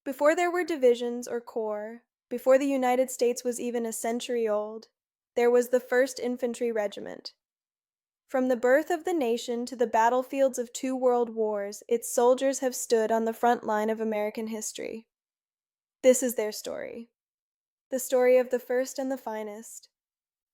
Before there were divisions or corps, before the United States was even a century old, there was the 1st Infantry Regiment. From the birth of the nation to the battlefields of 2 world wars, its soldiers have stood on the front line of American history. This is their story. The story of the first and the finest.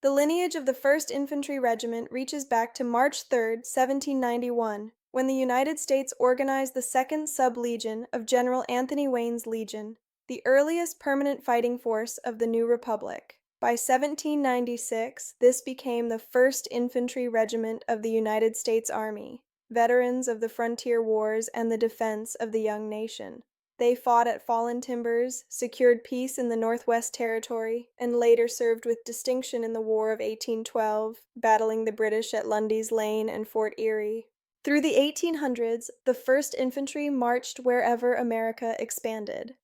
The lineage of the 1st Infantry Regiment reaches back to March 3, 1791, when the United States organized the 2nd Sub-Legion of General Anthony Wayne's Legion, the earliest permanent fighting force of the new republic. By 1796, this became the 1st Infantry Regiment of the United States Army, veterans of the frontier wars and the defense of the young nation. They fought at Fallen Timbers, secured peace in the Northwest Territory, and later served with distinction in the War of 1812, battling the British at Lundy's Lane and Fort Erie. Through the 1800s, the 1st Infantry marched wherever America expanded.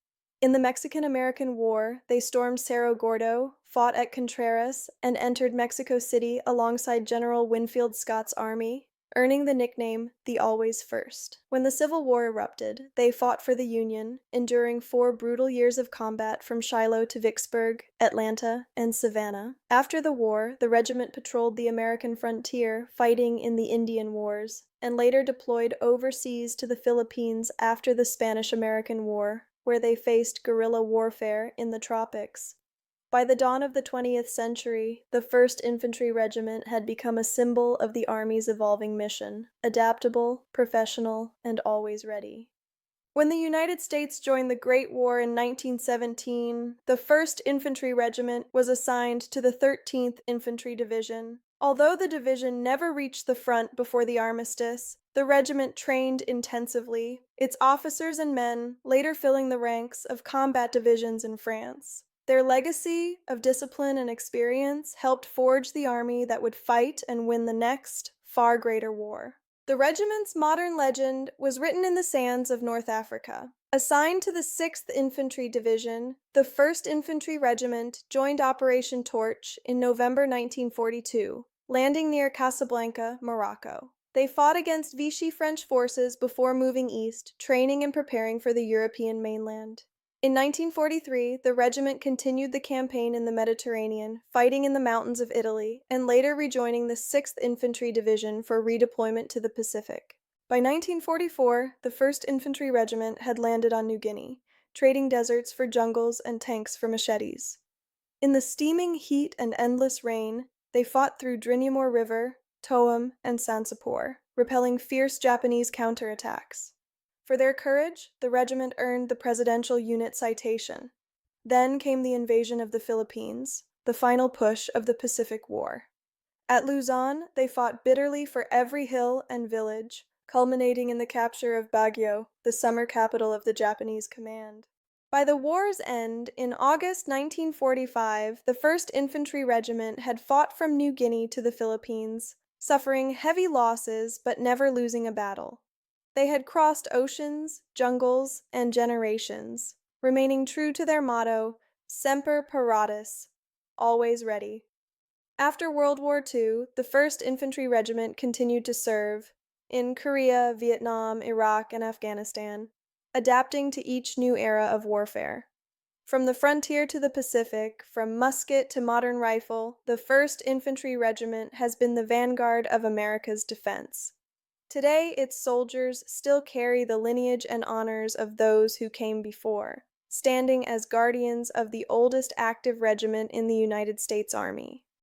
In the Mexican-American War, they stormed Cerro Gordo, fought at Contreras, and entered Mexico City alongside General Winfield Scott's army, earning the nickname the Always First. When the Civil War erupted, they fought for the Union, enduring 4 brutal years of combat from Shiloh to Vicksburg, Atlanta, and Savannah. After the war, the regiment patrolled the American frontier, fighting in the Indian Wars, and later deployed overseas to the Philippines after the Spanish-American War, where they faced guerrilla warfare in the tropics. By the dawn of the 20th century, the 1st Infantry Regiment had become a symbol of the Army's evolving mission, adaptable, professional, and always ready. When the United States joined the Great War in 1917, the 1st Infantry Regiment was assigned to the 13th Infantry Division. Although the division never reached the front before the armistice, the regiment trained intensively, its officers and men later filling the ranks of combat divisions in France. Their legacy of discipline and experience helped forge the army that would fight and win the next, far greater war. The regiment's modern legend was written in the sands of North Africa. Assigned to the 6th Infantry Division, the 1st Infantry Regiment joined Operation Torch in November 1942, landing near Casablanca, Morocco. They fought against Vichy French forces before moving east, training and preparing for the European mainland. In 1943, the regiment continued the campaign in the Mediterranean, fighting in the mountains of Italy, and later rejoining the 6th Infantry Division for redeployment to the Pacific. By 1944, the 1st Infantry Regiment had landed on New Guinea, trading deserts for jungles and tanks for machetes. In the steaming heat and endless rain, they fought through Drinamore River, Toum, and Sansapor, repelling fierce Japanese counterattacks. For their courage, the regiment earned the Presidential Unit Citation. Then came the invasion of the Philippines, the final push of the Pacific War. At Luzon, they fought bitterly for every hill and village, culminating in the capture of Baguio, the summer capital of the Japanese command. By the war's end, in August 1945, the 1st Infantry Regiment had fought from New Guinea to the Philippines, suffering heavy losses but never losing a battle. They had crossed oceans, jungles, and generations, remaining true to their motto, Semper Paratus, always ready. After World War II, the 1st Infantry Regiment continued to serve in Korea, Vietnam, Iraq, and Afghanistan, adapting to each new era of warfare. From the frontier to the Pacific, from musket to modern rifle, the 1st Infantry Regiment has been the vanguard of America's defense. Today, its soldiers still carry the lineage and honors of those who came before, standing as guardians of the oldest active regiment in the United States Army.